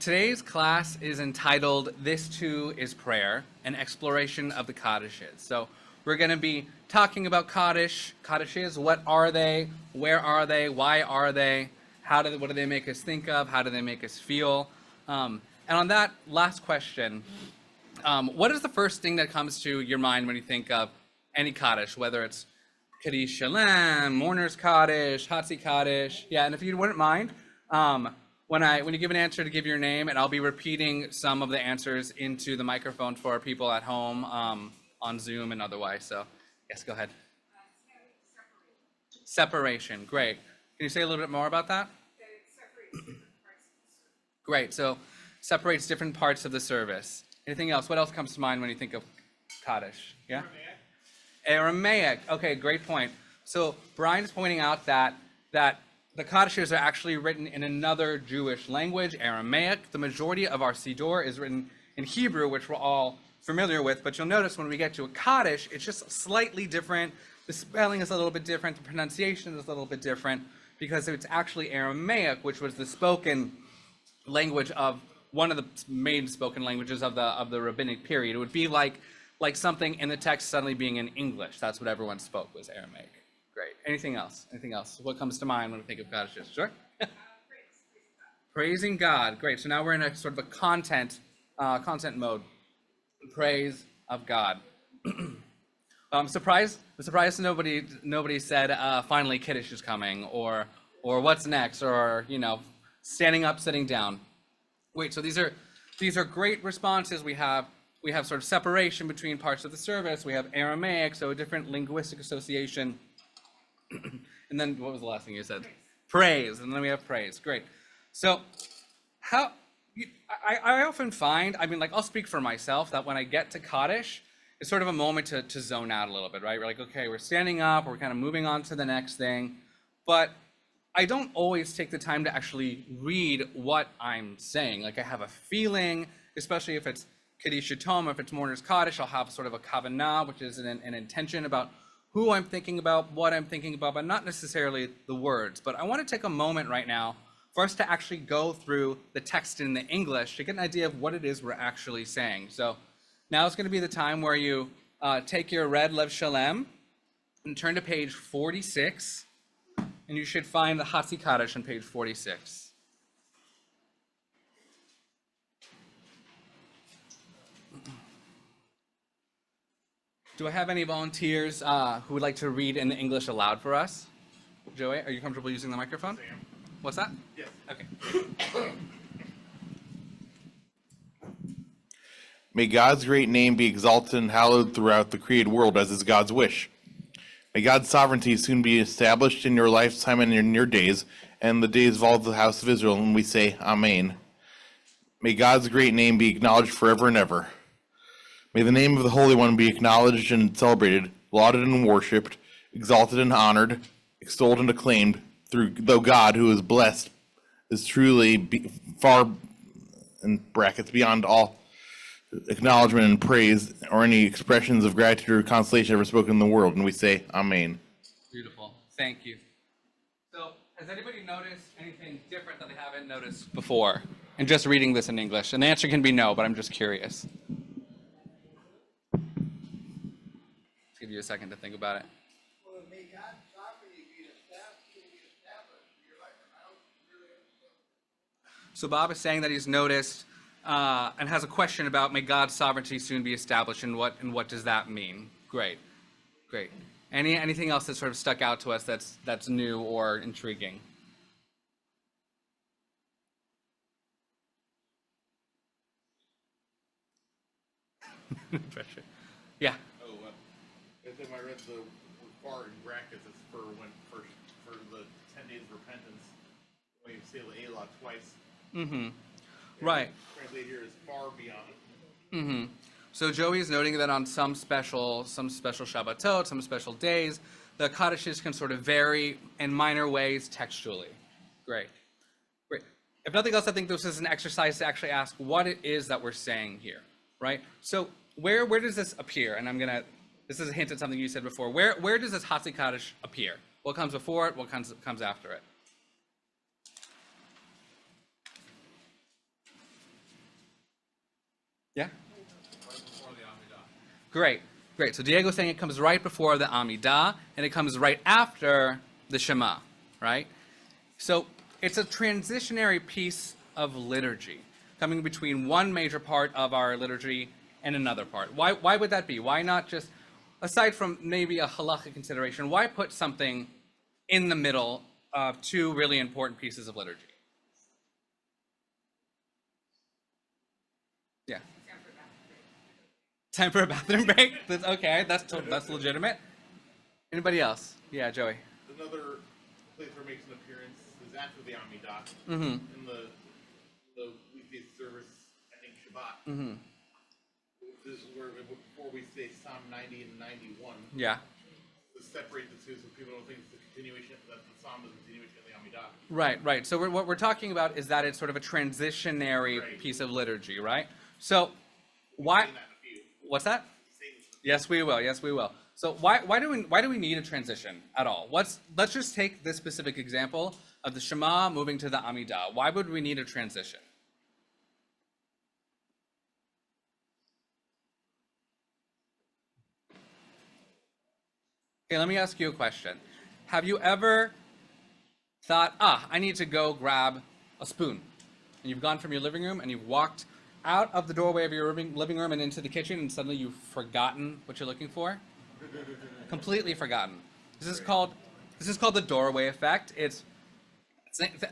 Today's class is entitled This Too is Prayer, an exploration of the Kaddishes. So we're going to be talking about Kaddishes. What are they? Where are they? Why are they? What do they make us think of? How do they make us feel? And on that last question, what is the first thing that comes to your mind when you think of any Kaddish, whether it's Kaddish Shalem, Mourner's Kaddish, Hatzi Kaddish? Yeah, and if you wouldn't mind, when you give an answer, to give your name, and I'll be repeating some of the answers into the microphone for people at home, on Zoom and otherwise. So, yes, go ahead. Separation, great. Can you say a little bit more about that? Great, so separates different parts of the service. Anything else? What else comes to mind when you think of Kaddish? Yeah? Aramaic. Okay, great point. So Brian is pointing out that the Kaddishes are actually written in another Jewish language, Aramaic. The majority of our Siddur is written in Hebrew, which we're all familiar with, but you'll notice when we get to a Kaddish, it's just slightly different. The spelling is a little bit different, the pronunciation is a little bit different, because it's actually Aramaic, which was the spoken language of one of the main spoken languages of the Rabbinic period. It would be like something in the text suddenly being in English. That's what everyone spoke, was Aramaic. Great. Anything else? Anything else? What comes to mind when we think of Kaddishes? Sure? Praising God. Great. So now we're in a sort of a content mode. Praise of God. I'm surprised nobody said finally Kiddush is coming, or what's next, or standing up, sitting down. Wait, so these are great responses. We have sort of separation between parts of the service. We have Aramaic, so a different linguistic association. And then what was the last thing you said? Praise. And then we have praise. Great. So I often find, I'll speak for myself, that when I get to Kaddish, it's sort of a moment to zone out a little bit, right? We're like, okay, we're standing up, we're kind of moving on to the next thing. But I don't always take the time to actually read what I'm saying. Like, I have a feeling, especially if it's Kaddish Tom, if it's Mourner's Kaddish, I'll have sort of a kavanah, which is an intention about who I'm thinking about, what I'm thinking about, but not necessarily the words. But I want to take a moment right now for us to actually go through the text in the English to get an idea of what it is we're actually saying. So now it's going to be the time where you take your red Lev Shalem and turn to page 46, and you should find the Hatzi Kaddish on page 46. Do I have any volunteers who would like to read in the English aloud for us? Joey, are you comfortable using the microphone? Sam. What's that? Yes. Okay. May God's great name be exalted and hallowed throughout the created world, as is God's wish. May God's sovereignty soon be established in your lifetime and in your days, and the days of all the house of Israel, and we say, Amen. May God's great name be acknowledged forever and ever. May the name of the Holy One be acknowledged and celebrated, lauded and worshipped, exalted and honored, extolled and acclaimed, though God, who is blessed, is truly far, in brackets, beyond all acknowledgement and praise, or any expressions of gratitude or consolation ever spoken in the world. And we say, Amen. Beautiful. Thank you. So, has anybody noticed anything different that they haven't noticed before? And just reading this in English. And the answer can be no, but I'm just curious. Give you a second to think about it. Well, may God's sovereignty be established in your life. I don't really understand. So Bob is saying that he's noticed and has a question about, may God's sovereignty soon be established, and what does that mean? Great. Anything else that sort of stuck out to us that's new or intriguing? Pressure. Yeah. When I read the part in brackets, it's for the 10 days of repentance, when you say Le'elah twice. Mm-hmm. Right. Translated here is far beyond. Mm-hmm. So Joey is noting that on some special Shabbatot, some special days, the Kaddishes can sort of vary in minor ways textually. Great. If nothing else, I think this is an exercise to actually ask what it is that we're saying here, right? So where does this appear? And this is a hint at something you said before. Where does this Hatzi Kaddish appear? What comes before it? What comes after it? Yeah? Great, great. So Diego's saying it comes right before the Amidah, and it comes right after the Shema, right? So it's a transitionary piece of liturgy, coming between one major part of our liturgy and another part. Why would that be? Why not just, aside from maybe a halachic consideration, why put something in the middle of two really important pieces of liturgy? Yeah. Time for a bathroom break? That's okay. That's legitimate. Anybody else? Yeah, Joey. Another place where it makes an appearance is after the Amidah. Mm-hmm. In the weekday service, I think Shabbat. Mm-hmm. This is where before we say Psalm 90 and 91. Yeah. To separate the two, so people don't think it's the continuation. That the Psalm is a continuation of the Amidah. Right, right. So what we're talking about is that it's sort of a transitionary piece of liturgy, right? So why? Say that in a few. What's that? Say this. Yes, we will. Yes, we will. So why do we need a transition at all? Let's just take this specific example of the Shema moving to the Amidah. Why would we need a transition? Okay, let me ask you a question. Have you ever thought, I need to go grab a spoon? And you've gone from your living room and you've walked out of the doorway of your living room and into the kitchen, and suddenly you've forgotten what you're looking for? Completely forgotten. This is called the doorway effect. It's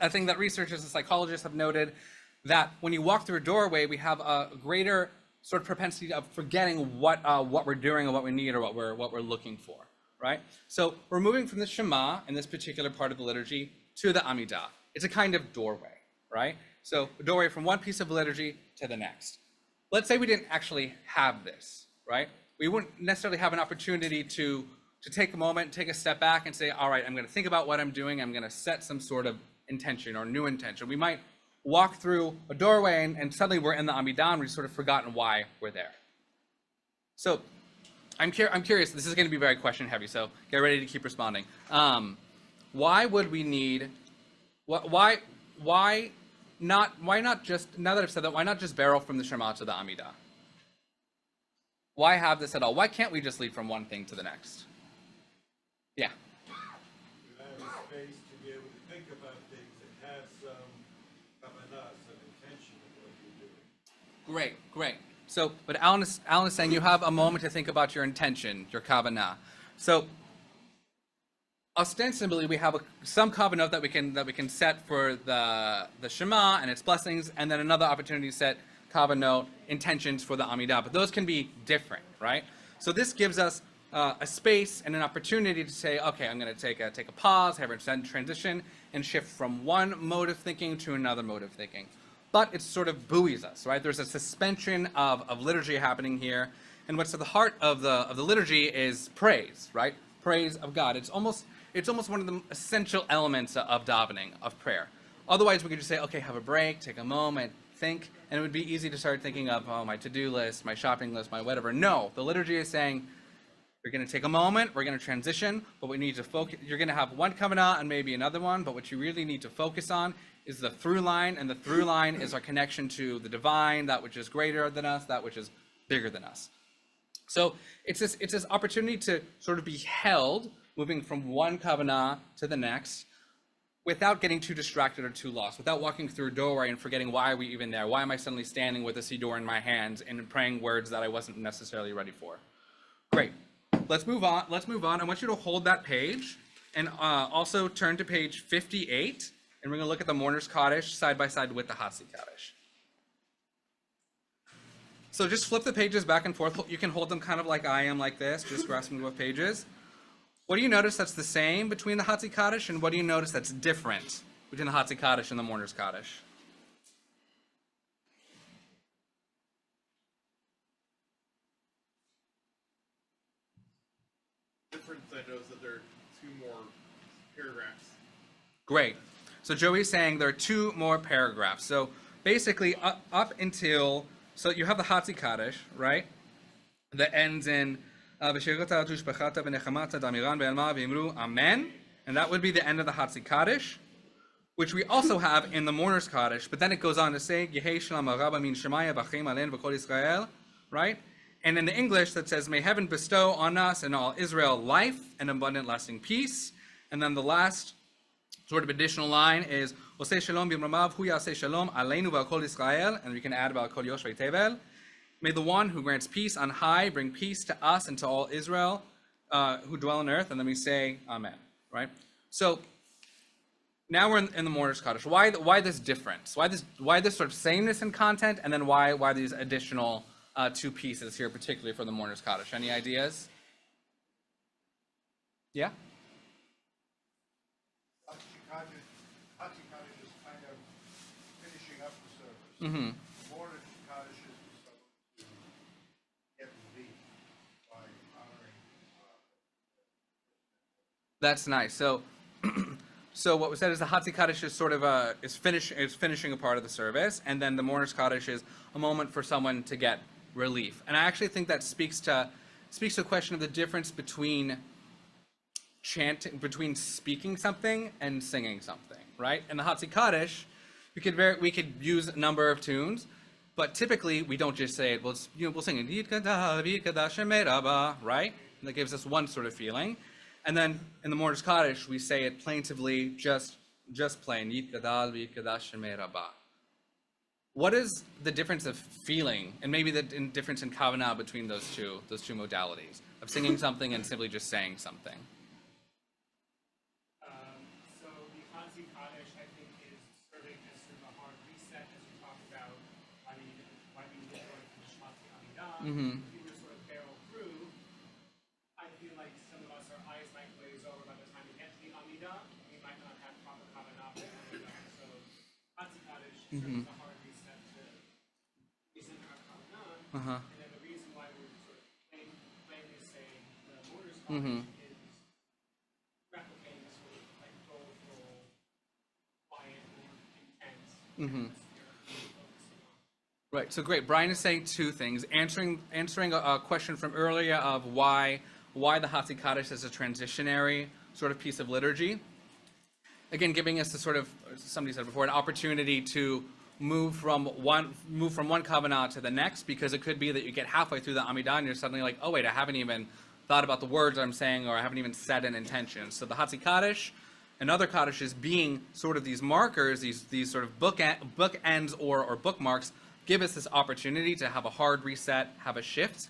a thing that researchers and psychologists have noted, that when you walk through a doorway, we have a greater sort of propensity of forgetting what we're doing and what we need or what we're looking for, right? So we're moving from the Shema in this particular part of the liturgy to the Amidah. It's a kind of doorway, right? So a doorway from one piece of liturgy to the next. Let's say we didn't actually have this, right? We wouldn't necessarily have an opportunity to take a moment, take a step back and say, all right, I'm going to think about what I'm doing. I'm going to set some sort of intention or new intention. We might walk through a doorway and suddenly we're in the Amidah and we've sort of forgotten why we're there. So I'm curious, this is going to be very question heavy, so get ready to keep responding. Why would we need, why not just, now that I've said that, why not just barrel from the Shema to the Amidah? Why have this at all? Why can't we just lead from one thing to the next? Yeah. You have a space to be able to think about things and have some kavanah, some intention of what you're doing. Great. So, but Alan is saying you have a moment to think about your intention, your kavanah. So, ostensibly, we have some kavanah that we can set for the Shema and its blessings, and then another opportunity to set kavanah intentions for the Amidah. But those can be different, right? So this gives us a space and an opportunity to say, okay, I'm going to take a pause, have a transition, and shift from one mode of thinking to another mode of thinking. But it sort of buoys us, right? There's a suspension of liturgy happening here, and what's at the heart of the liturgy is praise, right? Praise of God. It's almost one of the essential elements of davening, of prayer. Otherwise, we could just say, okay, have a break, take a moment, think, and it would be easy to start thinking of, my to-do list, my shopping list, my whatever. No, the liturgy is saying, you're going to take a moment, we're going to transition, but we need to focus. You're going to have one kavanah and maybe another one, but what you really need to focus on is the through line, and the through line is our connection to the divine, that which is greater than us, that which is bigger than us. So it's this opportunity to sort of be held, moving from one kavanah to the next, without getting too distracted or too lost, without walking through a doorway and forgetting why are we even there? Why am I suddenly standing with a siddur in my hands and praying words that I wasn't necessarily ready for? Great. Let's move on. I want you to hold that page and also turn to page 58, and we're going to look at the mourner's Kaddish side by side with the Hatzi Kaddish. So just flip the pages back and forth. You can hold them kind of like I am, like this, just grasping both pages. What do you notice that's the same between the Hatzi Kaddish, and what do you notice that's different between the Hatzi Kaddish and the mourner's Kaddish? Difference, I noticed that there are two more paragraphs. Great. So Joey's saying there are two more paragraphs. So basically, up until, so you have the Hatzi Kaddish, right? That ends in Amen, and that would be the end of the Hatzi Kaddish. which we also have in the mourner's Kaddish, but then it goes on to say, Yehei Shalom Rabba Min Shemaya B'Chaim Alein V'Kol Yisrael, right? And in the English that says, may heaven bestow on us and all Israel life and abundant lasting peace. And then the last sort of additional line is, Oseh Shalom B'Ramav Hu Yaseh Shalom Aleinu V'Kol Yisrael, and we can add V'Kol Yoshvei Tevel. May the one who grants peace on high bring peace to us and to all Israel who dwell on earth. And then we say, Amen, right? So now we're in the mourner's Kaddish. Why this difference? Why this sort of sameness in content, and then why these additional two pieces here, particularly for the mourner's Kaddish? Any ideas? Yeah? Kaddish is kind of finishing up the service. Mm-hmm. Mourner's Kaddish is supposed to get relief by honoring. That's nice. So, so what was said is the Hatzi Kaddish is sort of is finishing a part of the service, and then the mourner's Kaddish is a moment for someone to get relief. And I actually think that speaks to a question of the difference between speaking something and singing something, right? In the Hatzi Kaddish, we could use a number of tunes, but typically we don't just say it. We'll sing it, right? And that gives us one sort of feeling. And then in the mourner's Kaddish, we say it plaintively, just plain. What is the difference of feeling, and maybe the difference in kavanah between those two modalities of singing something and simply just saying something? So the Hatzi Kaddish, I think, is serving as sort of a hard reset, as we talked about. I mean, why we get going from the Shema to Amidah. Mm-hmm. If we were to sort of barrel through, I feel like some of us, our eyes might glaze over by the time we get to the Amidah. We might not have proper kavanah for Amidah. So Hatzi Kaddish serves as a hard reset to reason our kavanah. Uh-huh. And then the reason why we're sort of plainly saying the mourner's Mm-hmm. Kaddish is replicating this sort of like doleful, quiet, more intense Mm-hmm. atmosphere we're focusing on. Right. So great. Brian is saying two things, answering a question from earlier of why the Hatzi Kaddish is a transitionary sort of piece of liturgy. Again, giving us the sort of, somebody said before, an opportunity to move from one kavanah to the next, because it could be that you get halfway through the Amidah and you're suddenly like, oh wait, I haven't even thought about the words I'm saying, or I haven't even set an intention. So the Hatzi Kaddish and other Kaddishes being sort of these markers, these sort of bookends or bookmarks, give us this opportunity to have a hard reset, have a shift.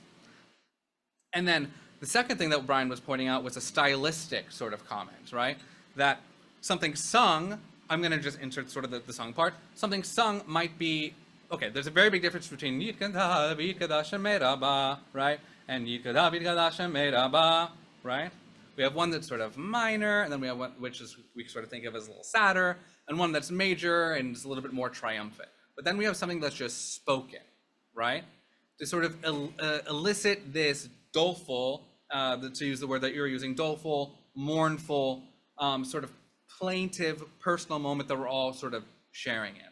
And then the second thing that Brian was pointing out was a stylistic sort of comment, right? That something sung, I'm going to just insert sort of the song part. Something sung might be, okay, there's a very big difference between Yitkada V'Yitkada Shemeraba, right? And Yitkada V'Yitkada Shemeraba, right? We have one that's sort of minor, and then we have one which is we sort of think of as a little sadder, and one that's major and is a little bit more triumphant. But then we have something that's just spoken, right? To sort of elicit this doleful, to use the word that you're using, doleful, mournful, sort of plaintive, personal moment that we're all sort of sharing in.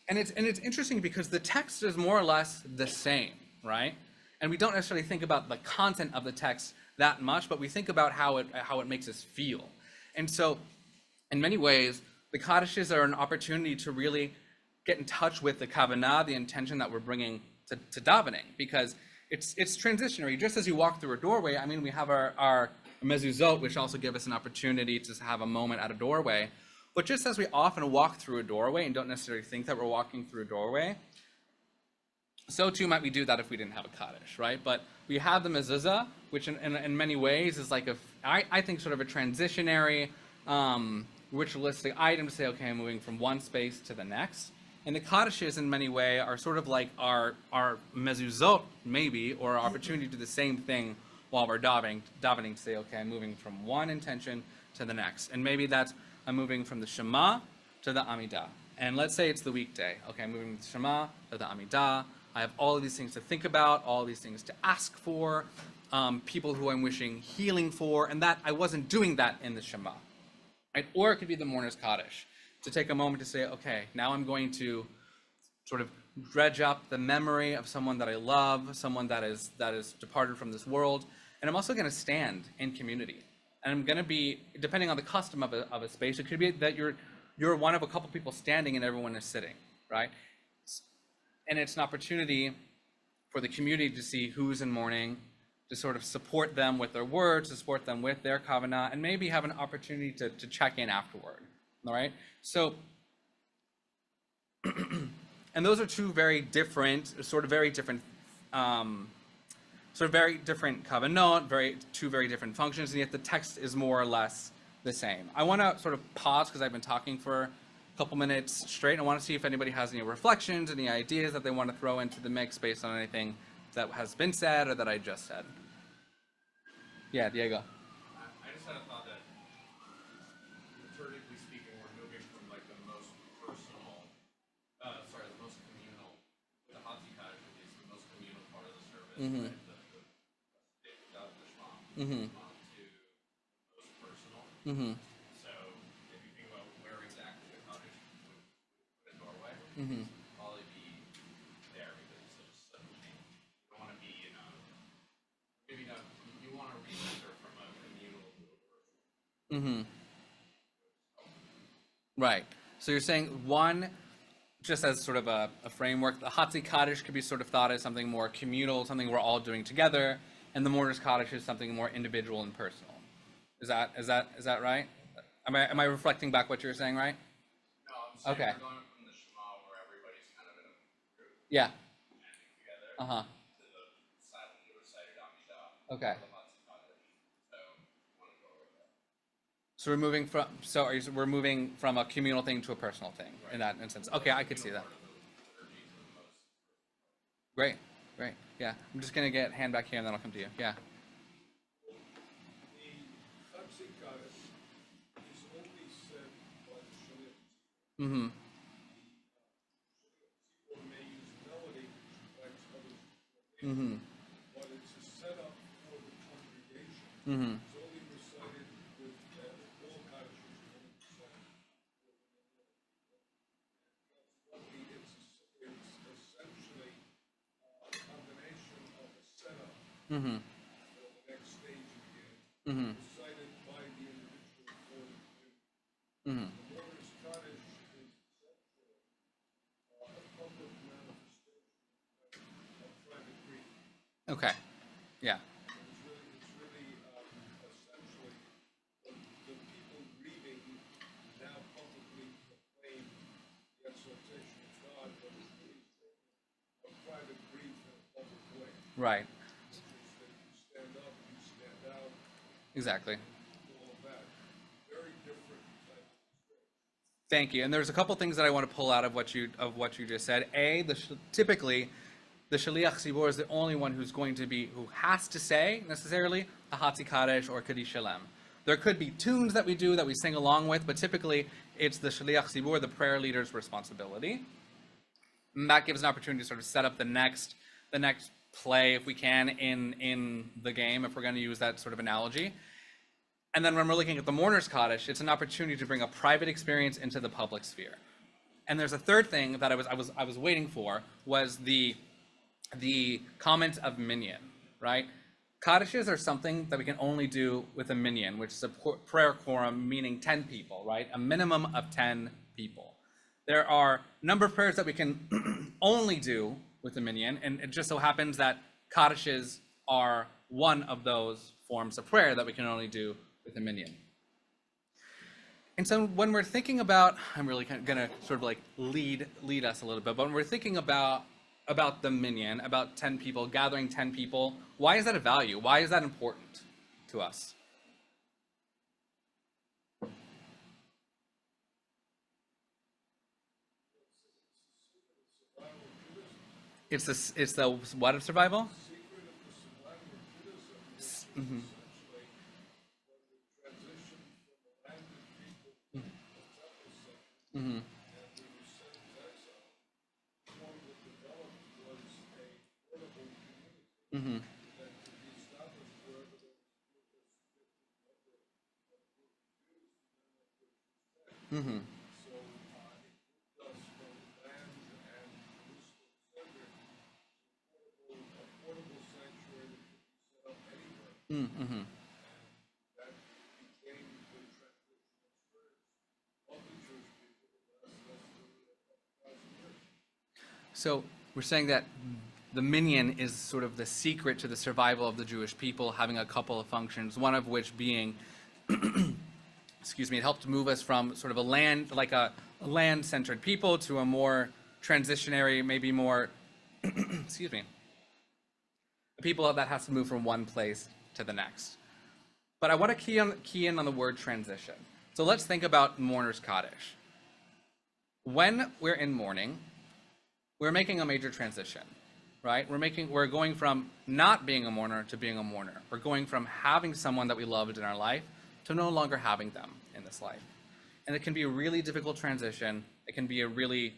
And it's interesting because the text is more or less the same, right? And we don't necessarily think about the content of the text that much, but we think about how it makes us feel. And so, in many ways, the Kaddishes are an opportunity to really get in touch with the kavanah, the intention that we're bringing to davening, because it's transitionary. Just as you walk through a doorway, I mean, we have our mezuzot, which also give us an opportunity to have a moment at a doorway. But just as we often walk through a doorway and don't necessarily think that we're walking through a doorway, so too might we do that if we didn't have a Kaddish, right? But we have the mezuzah, which in many ways is like I think sort of a transitionary, ritualistic item to say, okay, I'm moving from one space to the next. And the Kaddishes in many ways are sort of like our mezuzot, maybe, or our opportunity to do the same thing while we're davening to say, okay, I'm moving from one intention to the next. And maybe that's, I'm moving from the Shema to the Amidah. And let's say it's the weekday. Okay, I'm moving from the Shema to the Amidah. I have all of these things to think about, all of these things to ask for, people who I'm wishing healing for, and that I wasn't doing that in the Shema. Right? Or it could be the mourner's Kaddish, to take a moment to say, okay, now I'm going to sort of dredge up the memory of someone that I love, someone that is departed from this world, and I'm also going to stand in community and I'm going to be, depending on the custom of a space, it could be that you're one of a couple people standing and everyone is sitting, right? And it's an opportunity for the community to see who's in mourning, to sort of support them with their words, to support them with their kavanah, and maybe have an opportunity to check in afterward, all right? So, and those are two very different, sort of very different kavanot, two very different functions, and yet the text is more or less the same. I want to sort of pause because I've been talking for a couple minutes straight. I want to see if anybody has any reflections, any ideas that they want to throw into the mix based on anything that has been said or that I just said. Yeah, Diego. I just had a thought that, liturgically speaking, we're moving from like the most personal, the most communal, the Hatzi Kaddish is the most communal part of the service, Mm-hmm. right? The Shema, Mm-hmm. to most personal. Mm-hmm. So if you think about where exactly the Kaddish would put a doorway, Mm-hmm. probably be there because it's such a change. You don't want to be in a, maybe not, you want to recenter from a communal to a personal. Mm-hmm. Right. So you're saying one, just as sort of a framework, the Hatzi Kaddish could be sort of thought as something more communal, something we're all doing together, and the Mourner's Kaddish is something more individual and personal. Is that right? Am I reflecting back what you were saying, right? No, I'm saying Okay. we're going from the Shema where everybody's kind of in a group Yeah. chanting together Uh-huh. to the silently recited Amidah. Okay. The Hatzi Kaddish. So you want to go with that. So we're moving from a communal thing to a personal thing in that instance. Okay, I could see that. Great, great. Yeah, I'm just gonna get hand back here and then I'll come to you. Yeah. The Hatzi Kaddish is only said by the Shalit. Mm-hmm. People may use melody like others, Mm-hmm. but it's a setup for the congregation. Mm-hmm. It's only recited with all Kaddishes are only recited with it's essentially a combination of a setup Mm-hmm. for the next stage of the game, Mm-hmm. recited by the individual for the community. Mm-hmm. The Mourner's Kaddish is essentially a public manifestation of private grief. Okay. Yeah. It's really essentially the people grieving now publicly proclaim the exaltation of God, but it's really a private grief in a public way. Right. Which is that you stand up, you stand out, Exactly. all of that. Very different type of experience. Thank you. And there's a couple things that I want to pull out of what you just said. Typically, the Shaliach Tzibor is the only one who has to say necessarily a Hatzi Kaddish or Kaddish Shalem. There could be tunes that we do that we sing along with, but typically it's the Shaliach Tzibor, the prayer leader's responsibility. And that gives an opportunity to sort of set up the next play, if we can, in the game, if we're going to use that sort of analogy. And then when we're looking at the Mourner's Kaddish, it's an opportunity to bring a private experience into the public sphere. And there's a third thing that I was waiting for, was the comment of minyan, right? Kaddishes are something that we can only do with a minyan, which is a prayer quorum, meaning 10 people, right? A minimum of 10 people. There are a number of prayers that we can only do with a minyan, and it just so happens that Kaddishes are one of those forms of prayer that we can only do with a minyan. And so when we're thinking about, I'm really going to sort of like lead us a little bit, but when we're thinking about the minyan, about 10 people, gathering 10 people, why is that a value? Why is that important to us? It's the what of survival? Secret of the survival of Judaism is Mm-hmm. essentially when the transition from the landed people to the temple section Mm-hmm. and we were sent to exile, one that developed was a portable community Mm-hmm. that could be established wherever there was a significant number of Jews, and then of which was 10. Mm-hmm. So it moved us from land and Jerusalem centered to a portable sanctuary that could be set up anywhere. Mm-hmm. And that So we're saying that the minyan is sort of the secret to the survival of the Jewish people, having a couple of functions, one of which being, excuse me, it helped move us from sort of a land-centered people to a more transitionary, maybe more, excuse me, a people that has to move from one place to the next. But I want to key in on the word transition. So let's think about mourner's Kaddish. When we're in mourning, we're making a major transition, right? We're going from not being a mourner to being a mourner. We're going from having someone that we loved in our life to no longer having them in this life. And it can be a really difficult transition. It can be a really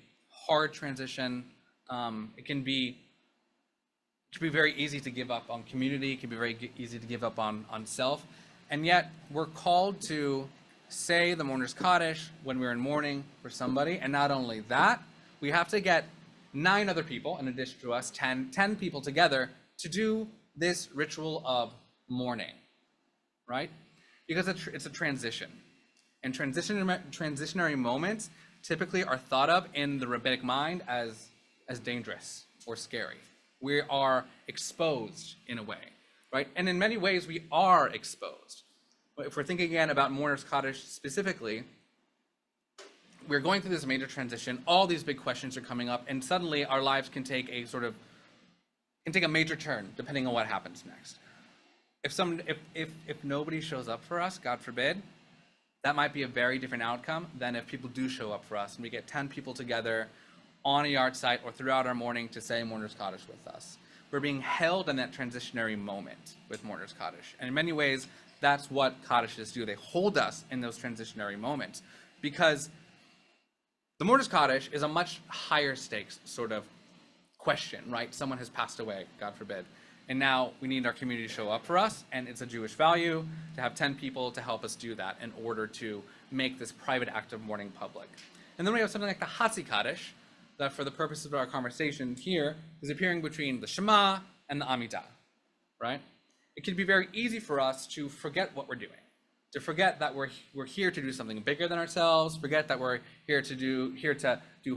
hard transition. It can be very easy to give up on community. It can be very easy to give up on self. And yet we're called to say the mourner's Kaddish when we're in mourning for somebody. And not only that, we have to get 9 other people, in addition to us, 10 people together to do this ritual of mourning, right? Because it's a transition. And transitionary moments typically are thought of in the rabbinic mind as dangerous or scary. We are exposed in a way, right? And in many ways, we are exposed. But if we're thinking again about mourner's Kaddish specifically, we're going through this major transition. All these big questions are coming up, and suddenly our lives can take a major turn depending on what happens next. If nobody shows up for us, God forbid, that might be a very different outcome than if people do show up for us and we get 10 people together on a yard site or throughout our mourning to say mourner's Kaddish with us. We're being held in that transitionary moment with mourner's Kaddish. And in many ways, that's what Kaddishes do. They hold us in those transitionary moments, because the mourner's Kaddish is a much higher stakes sort of question, right? Someone has passed away, God forbid. And now we need our community to show up for us, and it's a Jewish value to have 10 people to help us do that in order to make this private act of mourning public. And then we have something like the Hatzi Kaddish, that for the purposes of our conversation here, is appearing between the Shema and the Amidah, right? It can be very easy for us to forget what we're doing, to forget that we're here to do something bigger than ourselves, forget that we're here to do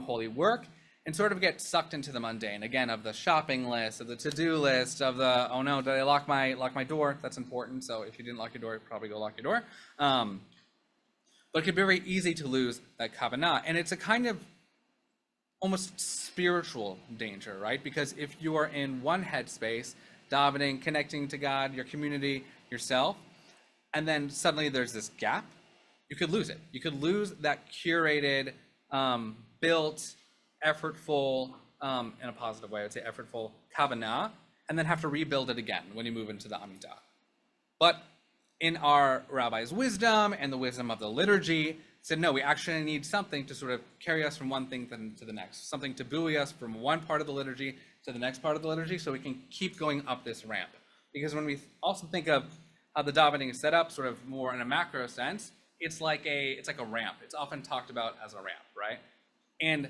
holy work, and sort of get sucked into the mundane, again, of the shopping list, of the to-do list, of the, oh no, did I lock my door? That's important, so if you didn't lock your door, probably go lock your door. But it can be very easy to lose that kavanah, and it's a kind of almost spiritual danger, right? Because if you are in one headspace, davening, connecting to God, your community, yourself, and then suddenly there's this gap, you could lose it. You could lose that curated, built, effortful, in a positive way, I would say effortful kavanah, and then have to rebuild it again when you move into the Amidah. But in our rabbi's wisdom and the wisdom of the liturgy, said, no, we actually need something to sort of carry us from one thing to the next, something to buoy us from one part of the liturgy to the next part of the liturgy so we can keep going up this ramp. Because when we also think of how the davening is set up, sort of more in a macro sense, it's like a ramp. It's often talked about as a ramp, right? And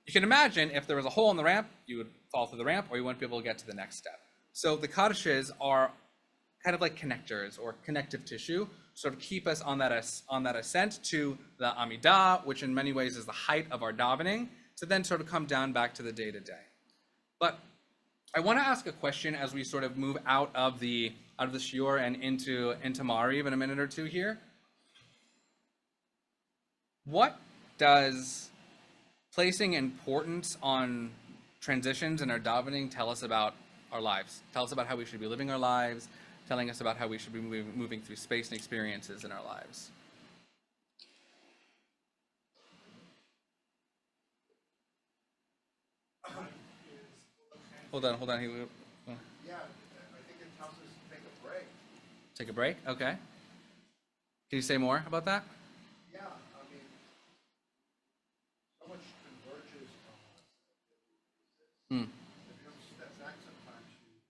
you can imagine if there was a hole in the ramp, you would fall through the ramp or you wouldn't be able to get to the next step. So the Kaddishes are kind of like connectors or connective tissue, sort of keep us on that ascent to the Amidah, which in many ways is the height of our davening, to then sort of come down back to the day-to-day. But I want to ask a question as we sort of move out of the shiur and into Mariv in a minute or two here. What does placing importance on transitions in our davening tell us about our lives? Tell us about how we should be living our lives, telling us about how we should be moving through space and experiences in our lives. Hold on. Yeah, I think it tells us to take a break. Take a break? Okay. Can you say more about that? Yeah, I mean, so much converges on us. If you don't step back sometimes, you think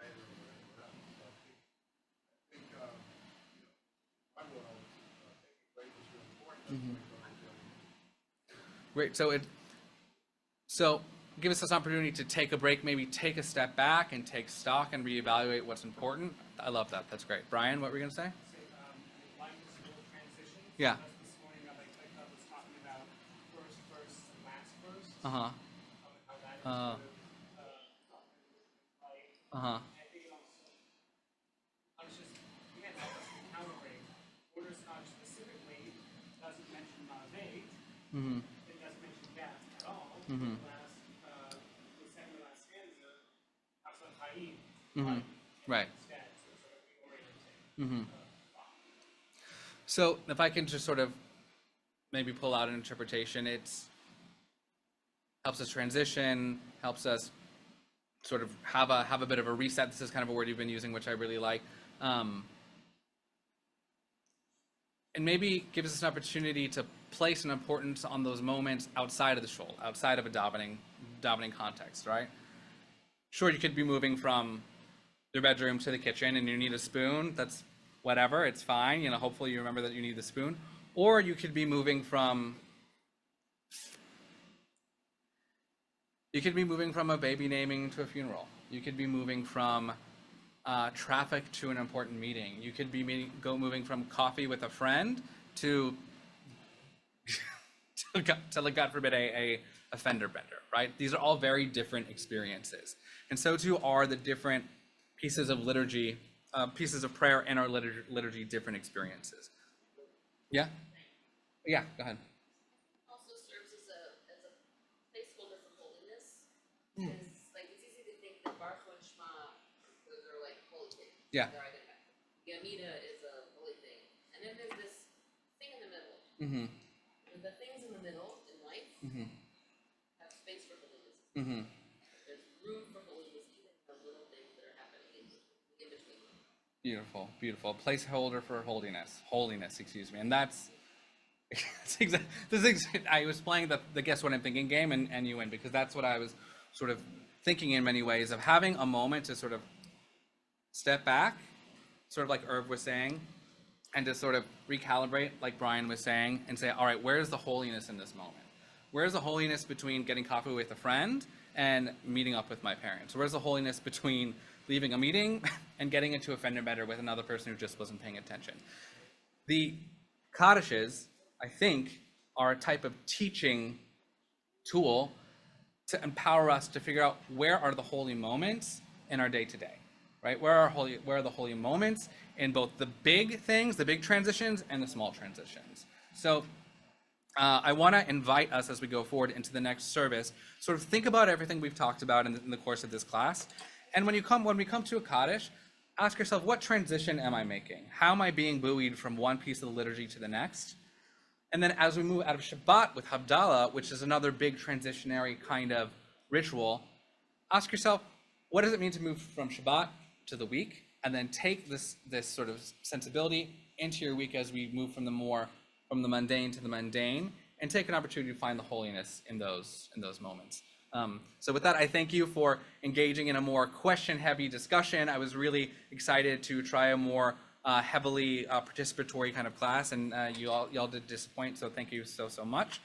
that you're better or whatever else. So I think my world, taking a break is really important. Great. So give us this opportunity to take a break, maybe take a step back and take stock and reevaluate what's important. I love that. That's great. Brian, what were you going to say? Life is full of transitions. Yeah. This morning, I was talking about first, last verse. Uh-huh. Uh-huh. How that is Uh, like, uh-huh. I think also, I was just, again, that was encountering order Scotch specifically doesn't mention Mavet, Mm-hmm. it doesn't mention Beth at all. Mhm. The second to last stanza talks about Chaim, Mhm. Right. instead, so it's sort of reorienting. Mm-hmm. So if I can just sort of maybe pull out an interpretation, it's helps us transition, helps us sort of have a bit of a reset. This is kind of a word you've been using, which I really like, and maybe gives us an opportunity to place an importance on those moments outside of the shul, outside of a davening context, right? Sure, you could be moving from your bedroom to the kitchen and you need a spoon. That's whatever, it's fine. You know, hopefully you remember that you need the spoon. Or you could be moving from a baby naming to a funeral. You could be moving from traffic to an important meeting. You could be moving from coffee with a friend to like, God forbid, a fender bender, right? These are all very different experiences. And so too are the different pieces of liturgy, pieces of prayer in our liturgy, different experiences. Yeah? Yeah, go ahead. Also serves as a placeholder for holiness. Because like it's easy to think that Baruch and Shema, those are like holy things. Yeah. They're identical. Yamida is a holy thing. And then there's this thing in the middle. Mm-hmm. And the things in the middle in life Mm-hmm. have space for holiness. Mm-hmm. There's room for holiness even in the little things that are happening in between them. Beautiful, beautiful. Placeholder for holiness, excuse me. And that's I was playing the guess what I'm thinking game, and you win, because that's what I was sort of thinking in many ways, of having a moment to sort of step back, sort of like Irv was saying, and to sort of recalibrate, like Brian was saying, and say, all right, where's the holiness in this moment? Where's the holiness between getting coffee with a friend and meeting up with my parents? Where's the holiness between leaving a meeting and getting into a fender bender with another person who just wasn't paying attention? The Kaddishes, I think, are a type of teaching tool to empower us to figure out where are the holy moments in our day-to-day, right? Where are the holy moments in both the big things, the big transitions, and the small transitions? So I want to invite us as we go forward into the next service, sort of think about everything we've talked about in the course of this class. And when we come to a Kaddish, ask yourself, what transition am I making? How am I being buoyed from one piece of the liturgy to the next? And then as we move out of Shabbat with Havdalah, which is another big transitionary kind of ritual, ask yourself, what does it mean to move from Shabbat to the week? And then take this sort of sensibility into your week as we move from the mundane to the mundane, and take an opportunity to find the holiness in those moments. So with that, I thank you for engaging in a more question-heavy discussion. I was really excited to try a more heavily participatory kind of class, and y'all did disappoint, so thank you so much.